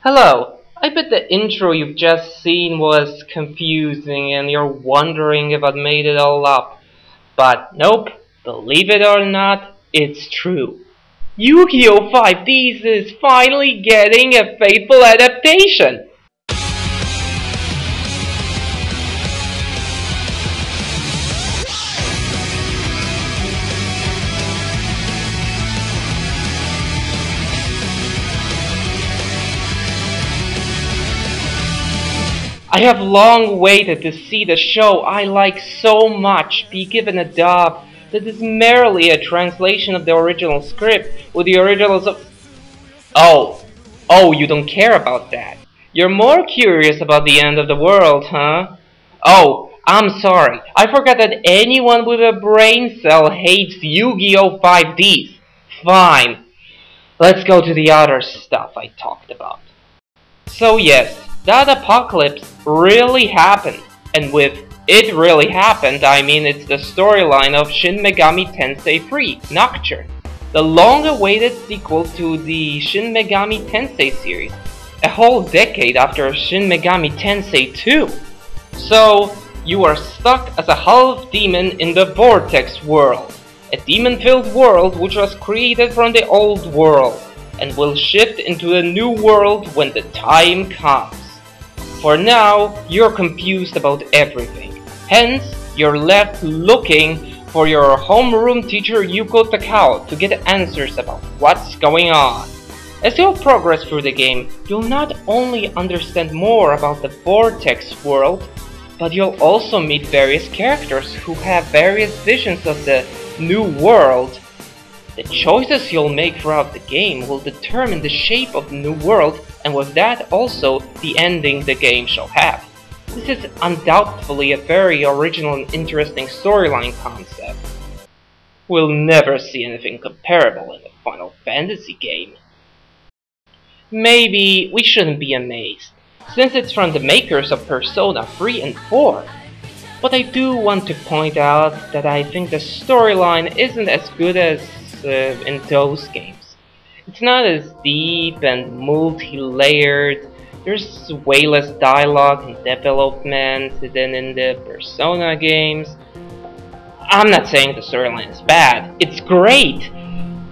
Hello! I bet the intro you've just seen was confusing and you're wondering if I made it all up. But nope, believe it or not, it's true. Yu-Gi-Oh! 5Ds is finally getting a faithful adaptation! I have long waited to see the show I like so much be given a dub that is merely a translation of the original script with the originals of... Oh, you don't care about that. You're more curious about the end of the world, huh? Oh, I'm sorry. I forgot that anyone with a brain cell hates Yu-Gi-Oh! 5Ds. Fine. Let's go to the other stuff I talked about. So yes, that apocalypse really happened, and with it really happened, I mean it's the storyline of Shin Megami Tensei 3 Nocturne, the long-awaited sequel to the Shin Megami Tensei series, a whole decade after Shin Megami Tensei 2. So, you are stuck as a half-demon in the Vortex world, a demon-filled world which was created from the old world, and will shift into a new world when the time comes. For now, you're confused about everything. Hence, you're left looking for your homeroom teacher Yuko Takao to get answers about what's going on. As you'll progress through the game, you'll not only understand more about the Vortex world, but you'll also meet various characters who have various visions of the new world. The choices you'll make throughout the game will determine the shape of the new world, and with that also the ending the game shall have. This is undoubtedly a very original and interesting storyline concept. We'll never see anything comparable in a Final Fantasy game. Maybe we shouldn't be amazed, since it's from the makers of Persona 3 and 4. But I do want to point out that I think the storyline isn't as good as in those games. It's not as deep and multi-layered, there's way less dialogue and development than in the Persona games. I'm not saying the storyline is bad, it's great!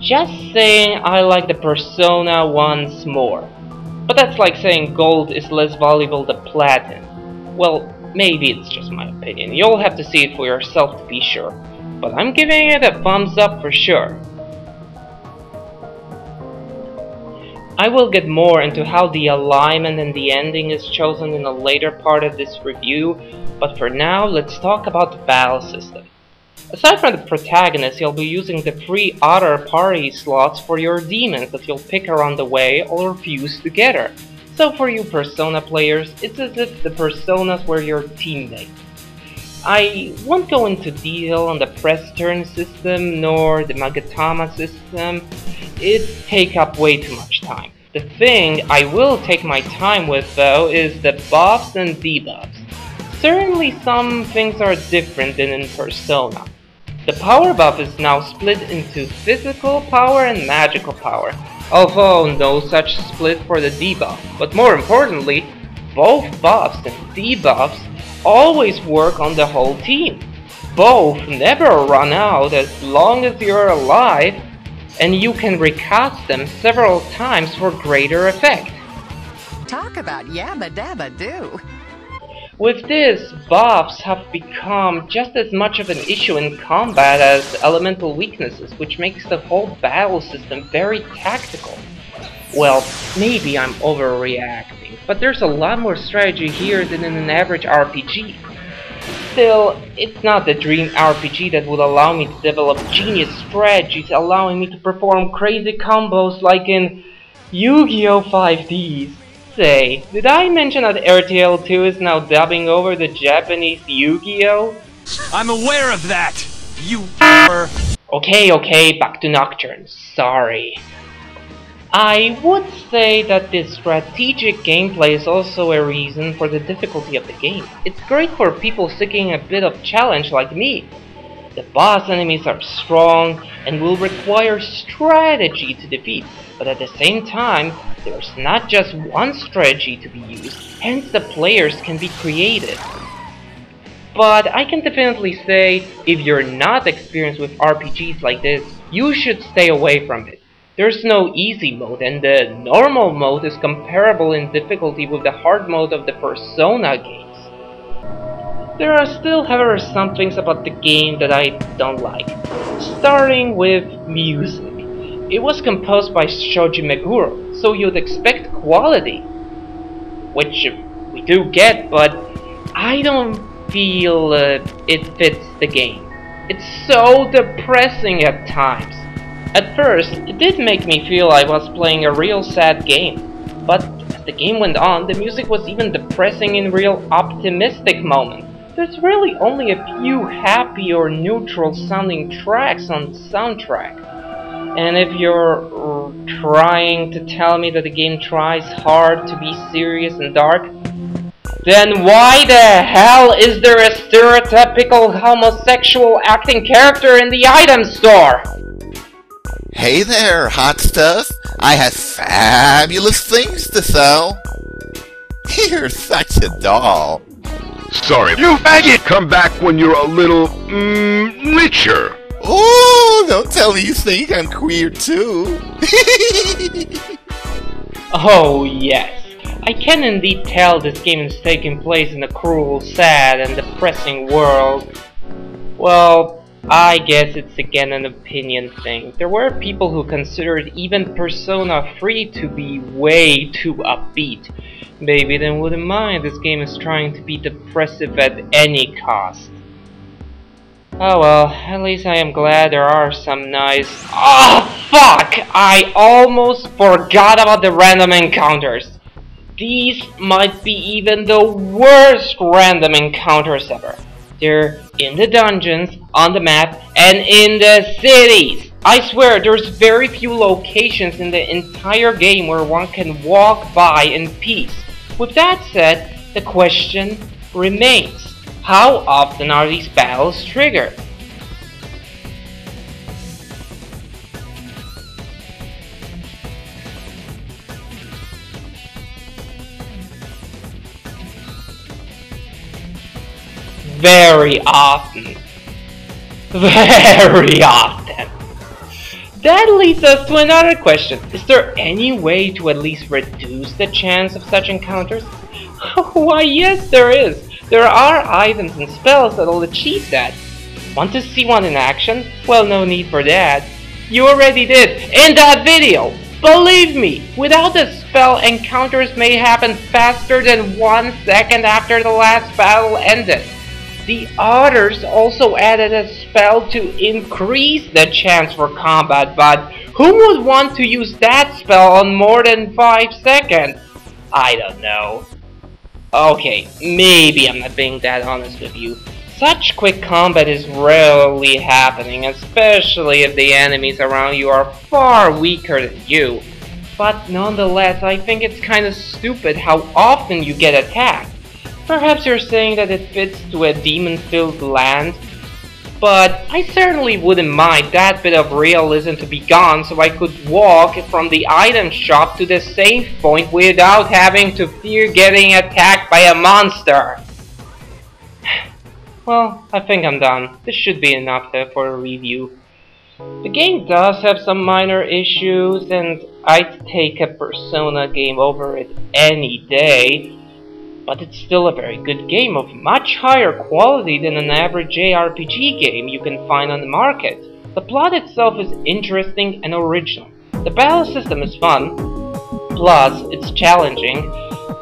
Just saying I like the Persona ones more. But that's like saying gold is less valuable than platinum. Well, maybe it's just my opinion, you'll have to see it for yourself to be sure. But I'm giving it a thumbs up for sure. I will get more into how the alignment and the ending is chosen in a later part of this review, but for now let's talk about the battle system. Aside from the protagonist, you'll be using the 3 other party slots for your demons that you'll pick around the way or fuse together. So for you Persona players, it's as if the Personas were your teammates. I won't go into detail on the press turn system nor the Magatama system, it take up way too much time. The thing I will take my time with though is the buffs and debuffs. Certainly some things are different than in Persona. The power buff is now split into physical power and magical power, although no such split for the debuff. But more importantly, both buffs and debuffs always work on the whole team. Both never run out as long as you're alive, and you can recast them several times for greater effect. Talk about yabba dabba do. With this, buffs have become just as much of an issue in combat as elemental weaknesses, which makes the whole battle system very tactical. Well, maybe I'm overreacting, but there's a lot more strategy here than in an average RPG. Still, it's not the dream RPG that would allow me to develop genius strategies allowing me to perform crazy combos like in Yu-Gi-Oh! 5Ds. Say, did I mention that RTL 2 is now dubbing over the Japanese Yu-Gi-Oh? I'm aware of that! You are... Okay, back to Nocturne. Sorry. I would say that this strategic gameplay is also a reason for the difficulty of the game. It's great for people seeking a bit of challenge like me. The boss enemies are strong and will require strategy to defeat, but at the same time, there's not just one strategy to be used, hence the players can be creative. But I can definitely say, if you're not experienced with RPGs like this, you should stay away from it. There's no easy mode, and the normal mode is comparable in difficulty with the hard mode of the Persona games. There are still, however, some things about the game that I don't like. Starting with music. It was composed by Shoji Meguro, so you'd expect quality. Which we do get, but I don't feel it fits the game. It's so depressing at times. At first, it did make me feel I was playing a real sad game. But as the game went on, the music was even depressing in real optimistic moments. There's really only a few happy or neutral sounding tracks on the soundtrack. And if you're trying to tell me that the game tries hard to be serious and dark, then why the hell is there a stereotypical homosexual acting character in the item store? Hey there, hot stuff. I have fabulous things to sell. You're such a doll. Sorry, you faggot! Come back when you're a little, richer. Oh, don't tell me you think I'm queer too. Oh yes, I can indeed tell this game is taking place in a cruel, sad and depressing world. Well, I guess it's again an opinion thing. There were people who considered even Persona 3 to be way too upbeat. Maybe they wouldn't mind this game is trying to be depressive at any cost. Oh well, at least I am glad there are some nice... Oh fuck! I almost forgot about the random encounters. These might be even the worst random encounters ever. They're in the dungeons, on the map, and in the cities. I swear, there's very few locations in the entire game where one can walk by in peace. With that said, the question remains. How often are these battles triggered? Very often. Very often. That leads us to another question. Is there any way to at least reduce the chance of such encounters? Why yes, there is. There are items and spells that'll achieve that. Want to see one in action? Well, no need for that. You already did in that video! Believe me, without the spell, encounters may happen faster than 1 second after the last battle ended. The others also added a spell to increase the chance for combat, but who would want to use that spell on more than 5 seconds? I don't know. Okay, maybe I'm not being that honest with you. Such quick combat is rarely happening, especially if the enemies around you are far weaker than you. But nonetheless, I think it's kinda stupid how often you get attacked. Perhaps you're saying that it fits to a demon-filled land, but I certainly wouldn't mind that bit of realism to be gone so I could walk from the item shop to the save point without having to fear getting attacked by a monster. Well, I think I'm done. This should be enough for a review. The game does have some minor issues, and I'd take a Persona game over it any day. But it's still a very good game of much higher quality than an average JRPG game you can find on the market. The plot itself is interesting and original. The battle system is fun, plus it's challenging,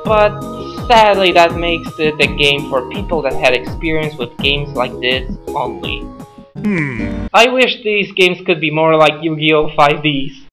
but sadly that makes it a game for people that had experience with games like this only. I wish these games could be more like Yu-Gi-Oh! 5Ds.